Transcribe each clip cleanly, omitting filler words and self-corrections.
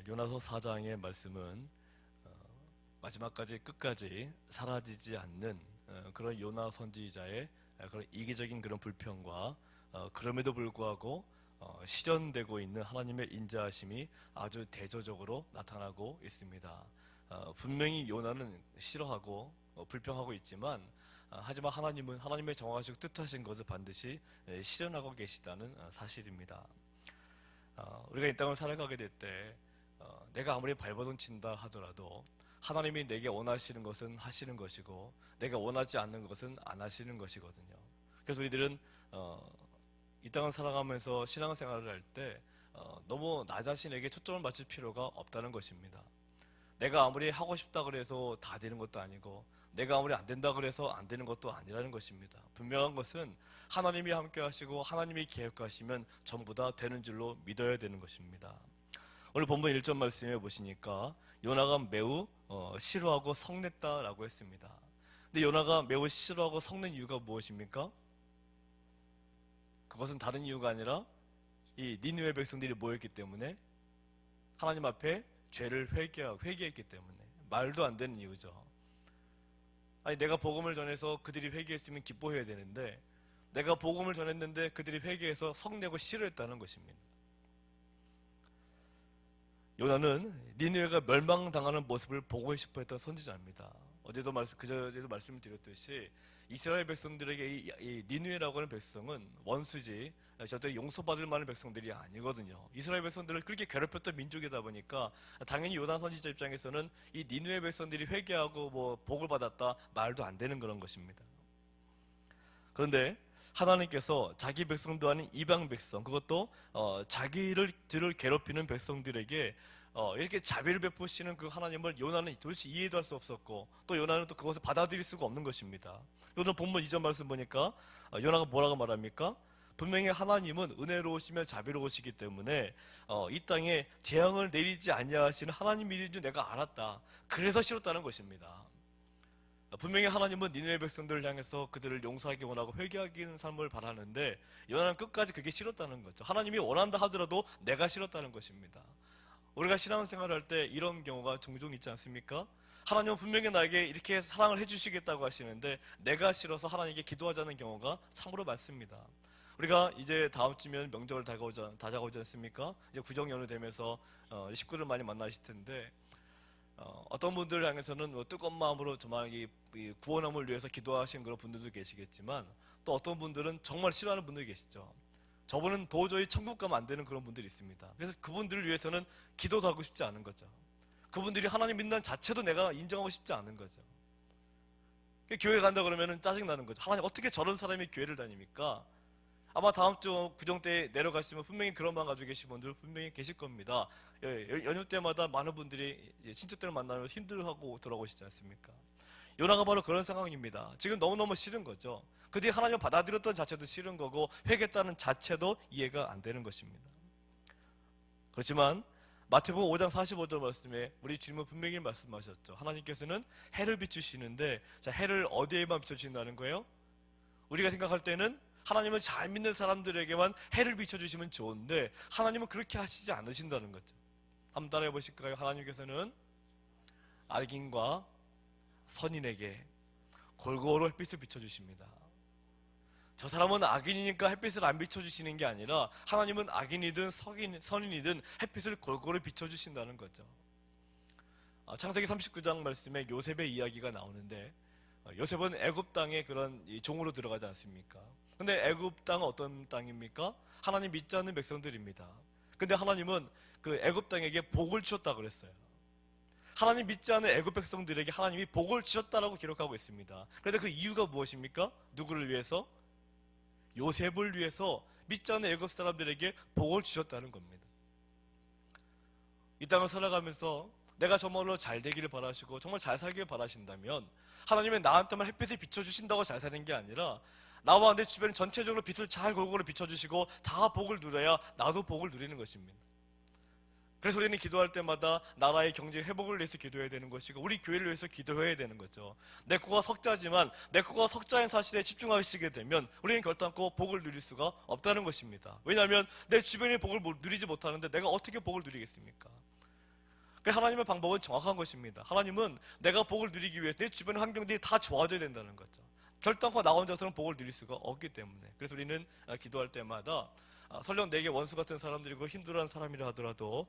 요나서 4장의 말씀은 마지막까지 끝까지 사라지지 않는 그런 요나 선지자의 그런 이기적인 그런 불평과 그럼에도 불구하고 실현되고 있는 하나님의 인자하심이 아주 대조적으로 나타나고 있습니다. 분명히 요나는 싫어하고 불평하고 있지만 하지만 하나님은 하나님의 정하시고 뜻하신 것을 반드시 실현하고 계시다는 사실입니다. 우리가 이 땅을 살아가게 될 때 내가 아무리 발버둥 친다 하더라도 하나님이 내게 원하시는 것은 하시는 것이고 내가 원하지 않는 것은 안 하시는 것이거든요. 그래서 우리들은 이 땅을 살아가면서 신앙생활을 할 때 너무 나 자신에게 초점을 맞출 필요가 없다는 것입니다. 내가 아무리 하고 싶다 그래서 다 되는 것도 아니고 내가 아무리 안 된다 그래서 안 되는 것도 아니라는 것입니다. 분명한 것은 하나님이 함께 하시고 하나님이 계획하시면 전부 다 되는 줄로 믿어야 되는 것입니다. 오늘 본문 1절 말씀해 보시니까 요나가 매우 싫어하고 성냈다라고 했습니다. 근데 요나가 매우 싫어하고 성낸 이유가 무엇입니까? 그것은 다른 이유가 아니라 이 니느웨 백성들이 모였기 때문에 하나님 앞에 죄를 회개했기 때문에 말도 안 되는 이유죠. 아니 내가 복음을 전해서 그들이 회개했으면 기뻐해야 되는데 내가 복음을 전했는데 그들이 회개해서 성내고 싫어했다는 것입니다. 요나는 니느웨가 멸망당하는 모습을 보고 싶어했던 선지자입니다. 그저에도 말씀을 드렸듯이 이스라엘 백성들에게 이 니느웨라고 하는 백성은 원수지 저들이 용서받을 만한 백성들이 아니거든요. 이스라엘 백성들을 그렇게 괴롭혔던 민족이다 보니까 당연히 요나 선지자 입장에서는 이 니느웨 백성들이 회개하고 뭐 복을 받았다 말도 안 되는 그런 것입니다. 그런데 하나님께서 자기 백성도 아닌 이방 백성, 그것도 자기들을 괴롭히는 백성들에게 이렇게 자비를 베푸시는 그 하나님을 요나는 도대체 이해도 할 수 없었고 또 요나는 또 그것을 받아들일 수가 없는 것입니다. 오늘 본문 2절 말씀 보니까 요나가 뭐라고 말합니까? 분명히 하나님은 은혜로우시며 자비로우시기 때문에 이 땅에 재앙을 내리지 아니하시는 하나님인 줄 내가 알았다. 그래서 싫었다는 것입니다. 분명히 하나님은 니느웨 백성들을 향해서 그들을 용서하기 원하고 회개하기는 삶을 바라는데 요나는 끝까지 그게 싫었다는 거죠. 하나님이 원한다 하더라도 내가 싫었다는 것입니다. 우리가 신앙생활을 할 때 이런 경우가 종종 있지 않습니까? 하나님은 분명히 나에게 이렇게 사랑을 해주시겠다고 하시는데 내가 싫어서 하나님께 기도하자는 경우가 참으로 많습니다. 우리가 이제 다음 주면 명절을 다가오지 않습니까? 이제 구정 연휴 되면서 식구를 많이 만나실 텐데 어떤 분들을 향해서는 뜨거운 마음으로 정말 이 구원함을 위해서 기도하신 그런 분들도 계시겠지만 또 어떤 분들은 정말 싫어하는 분들이 계시죠. 저분은 도저히 천국 가면 안 되는 그런 분들이 있습니다. 그래서 그분들을 위해서는 기도도 하고 싶지 않은 거죠. 그분들이 하나님 믿는 자체도 내가 인정하고 싶지 않은 거죠. 교회 간다 그러면 짜증나는 거죠. 하나님 어떻게 저런 사람이 교회를 다닙니까? 아마 다음 주 구정 때 내려가시면 분명히 그런 마음 가지고 계신 분들 분명히 계실 겁니다. 연휴 때마다 많은 분들이 친척들을 만나면 힘들어하고 돌아오시지 않습니까? 요나가 바로 그런 상황입니다. 지금 너무너무 싫은 거죠. 그들이 하나님을 받아들였던 자체도 싫은 거고 회개했다는 자체도 이해가 안 되는 것입니다. 그렇지만 마태복음 5장 45절 말씀에 우리 주님은 분명히 말씀하셨죠. 하나님께서는 해를 비추시는데 자, 해를 어디에만 비춰주신다는 거예요? 우리가 생각할 때는 하나님을 잘 믿는 사람들에게만 해를 비춰주시면 좋은데 하나님은 그렇게 하시지 않으신다는 거죠. 한번 따라해 보실까요? 하나님께서는 악인과 선인에게 골고루 햇빛을 비춰주십니다. 저 사람은 악인이니까 햇빛을 안 비춰주시는 게 아니라 하나님은 악인이든 선인이든 햇빛을 골고루 비춰주신다는 거죠. 창세기 39장 말씀에 요셉의 이야기가 나오는데 요셉은 애굽 땅에 그런 종으로 들어가지 않습니까? 근데 애굽 땅은 어떤 땅입니까? 하나님 믿지 않는 백성들입니다. 근데 하나님은 그 애굽 땅에게 복을 주셨다 그랬어요. 하나님 믿지 않는 애굽 백성들에게 하나님이 복을 주셨다라고 기록하고 있습니다. 그런데 그 이유가 무엇입니까? 누구를 위해서? 요셉을 위해서 믿지 않는 애굽 사람들에게 복을 주셨다는 겁니다. 이 땅을 살아가면서 내가 정말로 잘 되기를 바라시고 정말 잘 살기를 바라신다면 하나님은 나한테만 햇빛을 비춰주신다고 잘 사는 게 아니라 나와 내 주변 전체적으로 빛을 잘 골고루 비춰주시고 다 복을 누려야 나도 복을 누리는 것입니다. 그래서 우리는 기도할 때마다 나라의 경제 회복을 위해서 기도해야 되는 것이고 우리 교회를 위해서 기도해야 되는 거죠. 내 거가 석자지만 내 거가 석자인 사실에 집중하시게 되면 우리는 결단코 복을 누릴 수가 없다는 것입니다. 왜냐하면 내 주변의 복을 누리지 못하는데 내가 어떻게 복을 누리겠습니까? 하나님의 방법은 정확한 것입니다. 하나님은 내가 복을 누리기 위해 내 주변의 환경들이 다 좋아져야 된다는 거죠. 결단코 나 혼자서는 복을 누릴 수가 없기 때문에. 그래서 우리는 기도할 때마다 설령 내게 원수 같은 사람들이고 힘들어하는 사람이라 하더라도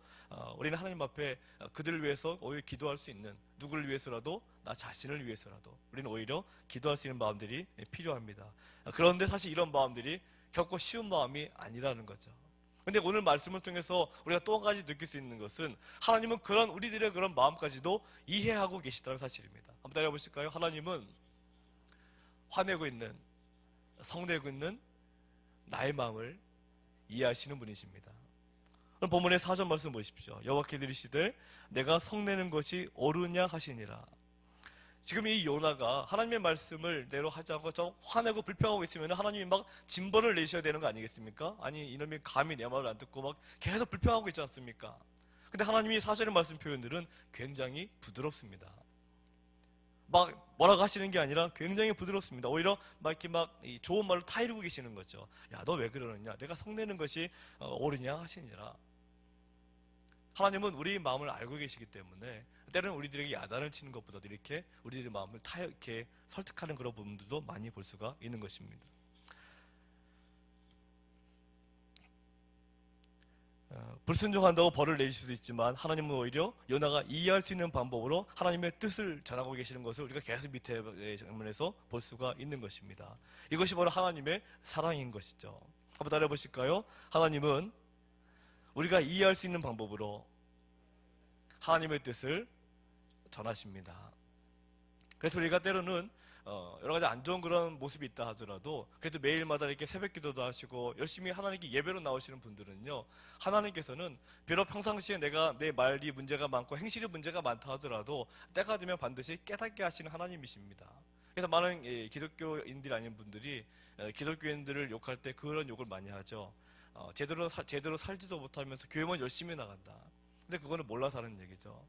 우리는 하나님 앞에 그들을 위해서 오히려 기도할 수 있는, 누구를 위해서라도, 나 자신을 위해서라도 우리는 오히려 기도할 수 있는 마음들이 필요합니다. 그런데 사실 이런 마음들이 결코 쉬운 마음이 아니라는 거죠. 근데 오늘 말씀을 통해서 우리가 또 한 가지 느낄 수 있는 것은 하나님은 그런 우리들의 그런 마음까지도 이해하고 계시다는 사실입니다. 한번 따라해 보실까요? 하나님은 화내고 있는, 성내고 있는 나의 마음을 이해하시는 분이십니다. 오늘 본문의 4절 말씀 보십시오. 여호와께 이르시되 내가 성내는 것이 옳으냐 하시니라. 지금 이 요나가 하나님의 말씀을 대로 하지 않고 좀 화내고 불평하고 있으면 하나님이 막 징벌을 내셔야 되는 거 아니겠습니까? 아니 이놈이 감히 내 말을 안 듣고 막 계속 불평하고 있지 않습니까? 근데 하나님이 4절의 말씀 표현들은 굉장히 부드럽습니다. 막 뭐라고 하시는 게 아니라 굉장히 부드럽습니다. 오히려 막 이렇게 막 좋은 말로 타이르고 계시는 거죠. 야, 너 왜 그러느냐? 내가 성내는 것이 옳으냐 하시니라. 하나님은 우리의 마음을 알고 계시기 때문에 때로는 우리들에게 야단을 치는 것보다도 이렇게 우리들의 마음을 이렇게 설득하는 그런 부분들도 많이 볼 수가 있는 것입니다. 불순종한다고 벌을 내릴 수도 있지만 하나님은 오히려 요나가 이해할 수 있는 방법으로 하나님의 뜻을 전하고 계시는 것을 우리가 계속 밑에 장면에서 볼 수가 있는 것입니다. 이것이 바로 하나님의 사랑인 것이죠. 한번 따라해 보실까요? 하나님은 우리가 이해할 수 있는 방법으로 하나님의 뜻을 전하십니다. 그래서 우리가 때로는 여러 가지 안 좋은 그런 모습이 있다 하더라도 그래도 매일마다 이렇게 새벽 기도도 하시고 열심히 하나님께 예배로 나오시는 분들은요, 하나님께서는 비록 평상시에 내 말이 문제가 많고 행실이 문제가 많다 하더라도 때가 되면 반드시 깨닫게 하시는 하나님이십니다. 그래서 많은 기독교인들이 아닌 분들이 기독교인들을 욕할 때 그런 욕을 많이 하죠. 제대로 살지도 못하면서 교회만 열심히 나간다. 근데 그거는 몰라서 하는 얘기죠.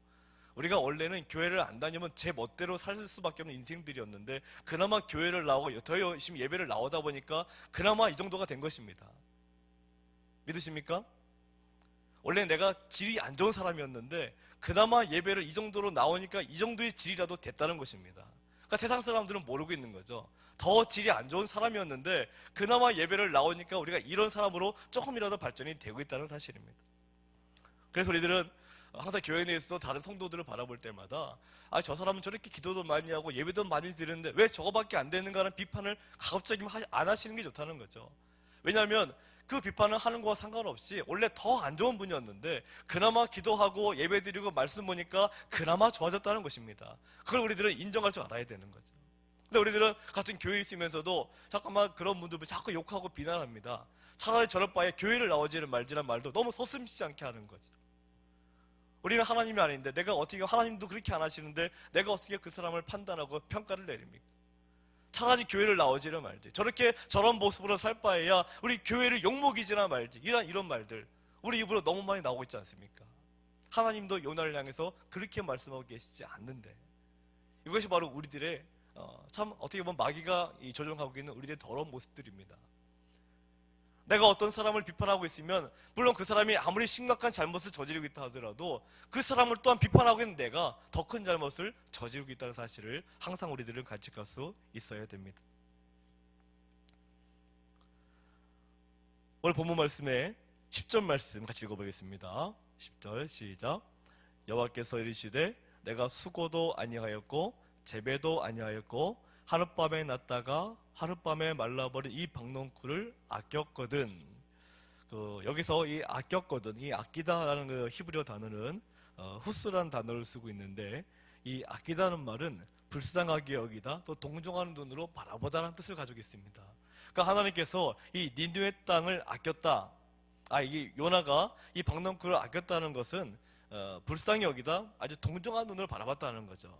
우리가 원래는 교회를 안 다니면 제 멋대로 살 수밖에 없는 인생들이었는데 그나마 교회를 나오고 더 열심히 예배를 나오다 보니까 그나마 이 정도가 된 것입니다. 믿으십니까? 원래 내가 질이 안 좋은 사람이었는데 그나마 예배를 이 정도로 나오니까 이 정도의 질이라도 됐다는 것입니다. 그러니까 세상 사람들은 모르고 있는 거죠. 더 질이 안 좋은 사람이었는데 그나마 예배를 나오니까 우리가 이런 사람으로 조금이라도 발전이 되고 있다는 사실입니다. 그래서 우리들은 항상 교회 내에서도 다른 성도들을 바라볼 때마다 저 사람은 저렇게 기도도 많이 하고 예배도 많이 드리는데 왜 저거밖에 안 되는가라는 비판을 가급적이면 안 하시는 게 좋다는 거죠. 왜냐하면 그 비판을 하는 거와 상관없이 원래 더 안 좋은 분이었는데 그나마 기도하고 예배 드리고 말씀 보니까 그나마 좋아졌다는 것입니다. 그걸 우리들은 인정할 줄 알아야 되는 거죠. 근데 우리들은 같은 교회에 있으면서도 잠깐만 그런 분들 자꾸 욕하고 비난합니다. 차라리 저럴 바에 교회를 나오지를 말지란 말도 너무 서슴지 않게 하는 거죠. 우리는 하나님이 아닌데 내가 어떻게, 하나님도 그렇게 안 하시는데 내가 어떻게 그 사람을 판단하고 평가를 내립니까? 차라리 교회를 나오지를 말지, 저런 모습으로 살 바에야 우리 교회를 욕먹이지나 말지, 이런 말들 우리 입으로 너무 많이 나오고 있지 않습니까? 하나님도 요나를 향해서 그렇게 말씀하고 계시지 않는데 이것이 바로 우리들의 참 어떻게 보면 마귀가 조종하고 있는 우리들의 더러운 모습들입니다. 내가 어떤 사람을 비판하고 있으면 물론 그 사람이 아무리 심각한 잘못을 저지르고 있다 하더라도 그 사람을 또한 비판하고 있는 내가 더 큰 잘못을 저지르고 있다는 사실을 항상 우리들은 간직할 수 있어야 됩니다. 오늘 본문 말씀에 10절 말씀 같이 읽어보겠습니다. 10절 시작. 여호와께서 이르시되 내가 수고도 아니하였고 재배도 아니하였고 하룻밤에 났다가 하룻밤에 말라버린 이 박농쿨을 아꼈거든. 여기서 이 아꼈거든, 이 아끼다라는 그 히브리어 단어는 후스라는 단어를 쓰고 있는데 이 아끼다는 말은 불쌍하게 여기다, 또 동정하는 눈으로 바라보다라는 뜻을 가지고 있습니다. 그러니까 하나님께서 이 니느웨 땅을 아꼈다. 이 요나가 이 박농쿨을 아꼈다는 것은 불쌍히 여기다, 아주 동정하는 눈으로 바라봤다는 거죠.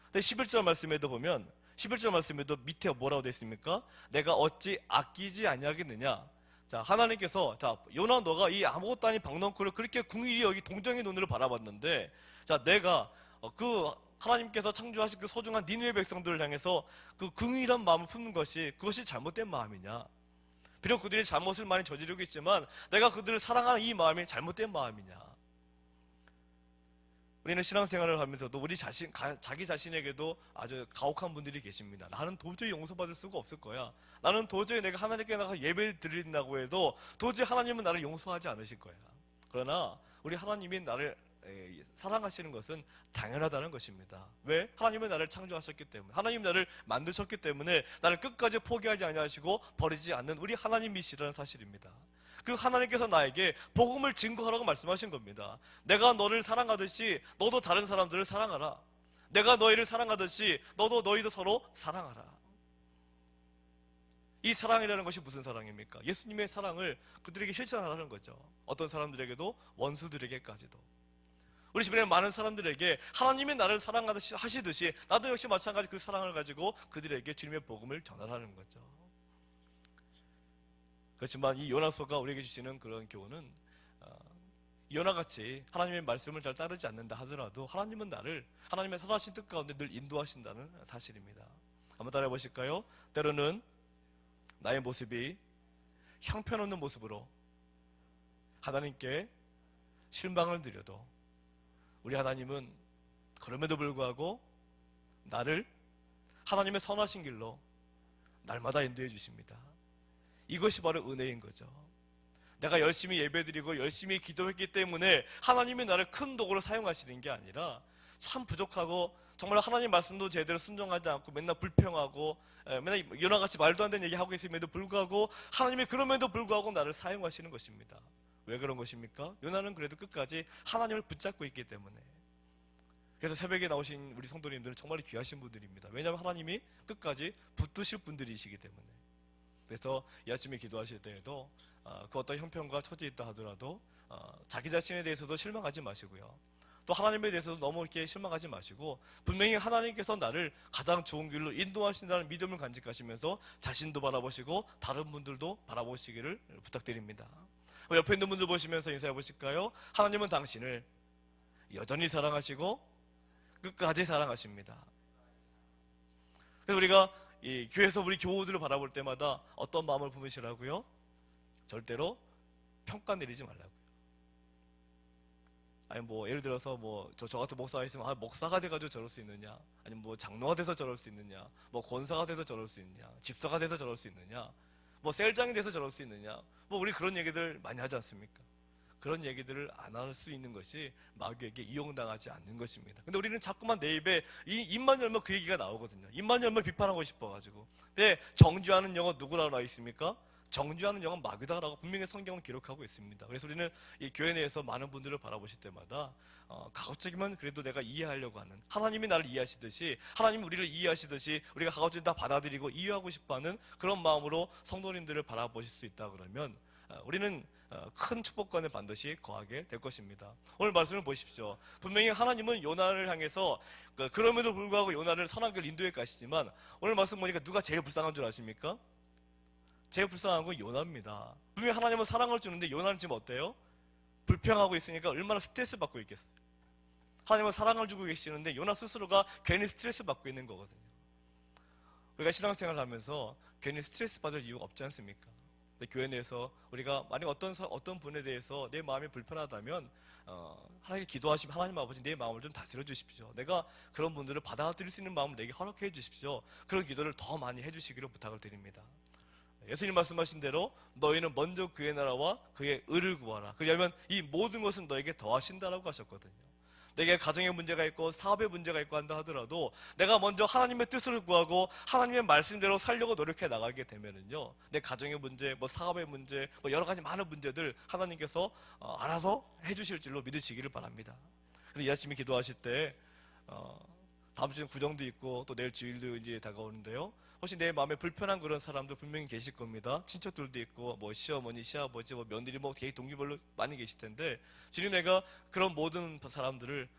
근데 11절 말씀에도 보면 11절 말씀에도 밑에 뭐라고 되어 있습니까? 내가 어찌 아끼지 아니하겠느냐. 자, 하나님께서 요나 너가 이 아무것도 아닌 박농쿨을 그렇게 궁일이 여기 동정의 눈으로 바라봤는데 내가 그 하나님께서 창조하신 그 소중한 니느웨 백성들을 향해서 그 궁일한 마음을 품는 그것이 잘못된 마음이냐. 비록 그들이 잘못을 많이 저지르고 있지만 내가 그들을 사랑하는 이 마음이 잘못된 마음이냐. 우리는 신앙생활을 하면서도 자기 자신에게도 아주 가혹한 분들이 계십니다. 나는 도저히 용서받을 수가 없을 거야. 나는 도저히 내가 하나님께 나가서 예배 드린다고 해도 도저히 하나님은 나를 용서하지 않으실 거야. 그러나 우리 하나님이 나를 사랑하시는 것은 당연하다는 것입니다. 왜? 하나님은 나를 창조하셨기 때문에, 하나님 나를 만드셨기 때문에 나를 끝까지 포기하지 아니하시고 버리지 않는 우리 하나님이시라는 사실입니다. 그 하나님께서 나에게 복음을 증거하라고 말씀하신 겁니다. 내가 너를 사랑하듯이 너도 다른 사람들을 사랑하라. 내가 너희를 사랑하듯이 너도 너희도 서로 사랑하라. 이 사랑이라는 것이 무슨 사랑입니까? 예수님의 사랑을 그들에게 실천하라는 거죠. 어떤 사람들에게도, 원수들에게까지도. 우리 주변에 많은 사람들에게 하나님이 나를 사랑하시듯이 나도 역시 마찬가지 그 사랑을 가지고 그들에게 주님의 복음을 전하라는 거죠. 그렇지만 이 요나서가 우리에게 주시는 그런 교훈은 요나같이 하나님의 말씀을 잘 따르지 않는다 하더라도 하나님은 나를 하나님의 선하신 뜻 가운데 늘 인도하신다는 사실입니다. 한번 따라해 보실까요? 때로는 나의 모습이 형편없는 모습으로 하나님께 실망을 드려도 우리 하나님은 그럼에도 불구하고 나를 하나님의 선하신 길로 날마다 인도해 주십니다. 이것이 바로 은혜인 거죠. 내가 열심히 예배드리고 열심히 기도했기 때문에 하나님이 나를 큰 도구로 사용하시는 게 아니라 참 부족하고 정말 하나님 말씀도 제대로 순종하지 않고 맨날 불평하고 맨날 요나같이 말도 안 되는 얘기하고 있음에도 불구하고 하나님이 그럼에도 불구하고 나를 사용하시는 것입니다. 왜 그런 것입니까? 요나는 그래도 끝까지 하나님을 붙잡고 있기 때문에. 그래서 새벽에 나오신 우리 성도님들은 정말 귀하신 분들입니다. 왜냐하면 하나님이 끝까지 붙드실 분들이시기 때문에. 그래서 이 아침에 기도하실 때에도 그 어떤 형편과 처지에 있다 하더라도 자기 자신에 대해서도 실망하지 마시고요. 또 하나님에 대해서도 너무 이렇게 실망하지 마시고 분명히 하나님께서 나를 가장 좋은 길로 인도하신다는 믿음을 간직하시면서 자신도 바라보시고 다른 분들도 바라보시기를 부탁드립니다. 옆에 있는 분들 보시면서 인사해 보실까요? 하나님은 당신을 여전히 사랑하시고 끝까지 사랑하십니다. 그래서 우리가 이 교회에서 우리 교우들을 바라볼 때마다 어떤 마음을 품으시라고요? 절대로 평가 내리지 말라고요. 아니 뭐 예를 들어서 뭐 저 같은 목사가 있으면 목사가 돼가지고 저럴 수 있느냐, 아니면 뭐 장로가 돼서 저럴 수 있느냐, 뭐 권사가 돼서 저럴 수 있느냐, 집사가 돼서 저럴 수 있느냐, 뭐 셀장이 돼서 저럴 수 있느냐, 뭐 우리 그런 얘기들 많이 하지 않습니까? 그런 얘기들을 안 할 수 있는 것이 마귀에게 이용당하지 않는 것입니다. 근데 우리는 자꾸만 내 입에 입만 열면 그 얘기가 나오거든요. 입만 열면 비판하고 싶어가지고. 근데 정죄하는 영은 누구라고 나와 있습니까? 정죄하는 영은 마귀다라고 분명히 성경은 기록하고 있습니다. 그래서 우리는 이 교회 내에서 많은 분들을 바라보실 때마다 가급적이면 그래도 내가 이해하려고 하는, 하나님이 나를 이해하시듯이, 하나님이 우리를 이해하시듯이 우리가 가급적이면 다 받아들이고 이해하고 싶어하는 그런 마음으로 성도님들을 바라보실 수 있다 그러면 우리는 큰 축복권을 반드시 거하게 될 것입니다. 오늘 말씀을 보십시오. 분명히 하나님은 요나를 향해서 그럼에도 불구하고 요나를 선한 길 인도해 가시지만 오늘 말씀 보니까 누가 제일 불쌍한 줄 아십니까? 제일 불쌍한 건 요나입니다. 분명히 하나님은 사랑을 주는데 요나는 지금 어때요? 불평하고 있으니까 얼마나 스트레스 받고 있겠어요. 하나님은 사랑을 주고 계시는데 요나 스스로가 괜히 스트레스 받고 있는 거거든요. 우리가 신앙생활을 하면서 괜히 스트레스 받을 이유가 없지 않습니까? 교회 내에서 우리가 만약 어떤 분에 대해서 내 마음이 불편하다면 하나님께 기도하시면 하나님 아버지 내 마음을 좀 다스려 주십시오. 내가 그런 분들을 받아들일 수 있는 마음을 내게 허락해 주십시오. 그런 기도를 더 많이 해주시기를 부탁을 드립니다. 예수님 말씀하신 대로 너희는 먼저 그의 나라와 그의 의를 구하라. 그러면 이 모든 것은 너에게 더하신다라고 하셨거든요. 내게 가정의 문제가 있고 사업의 문제가 있고 한다 하더라도 내가 먼저 하나님의 뜻을 구하고 하나님의 말씀대로 살려고 노력해 나가게 되면은요, 내 가정의 문제, 뭐 사업의 문제, 뭐 여러 가지 많은 문제들 하나님께서 알아서 해주실 줄로 믿으시기를 바랍니다. 그래서 이 아침에 기도하실 때 다음 주는 구정도 있고 또 내일 주일도 이제 다가오는데요. 혹시 내 마음에 불편한 그런 사람들 분명히 계실 겁니다. 친척들도 있고 뭐 시어머니, 시아버지, 뭐 며느리, 뭐 개인 동기별로 많이 계실 텐데 주님 내가 그런 모든 사람들을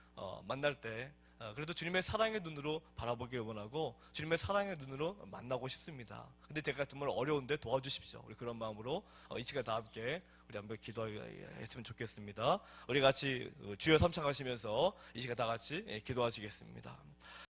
만날 때 그래도 주님의 사랑의 눈으로 바라보길 원하고 주님의 사랑의 눈으로 만나고 싶습니다. 근데 제가 정말 어려운데 도와주십시오. 우리 그런 마음으로 이 시간 다 함께 우리 한번 기도했으면 좋겠습니다. 우리 같이 주여 삼창하시면서 이 시간 다 같이 기도하시겠습니다.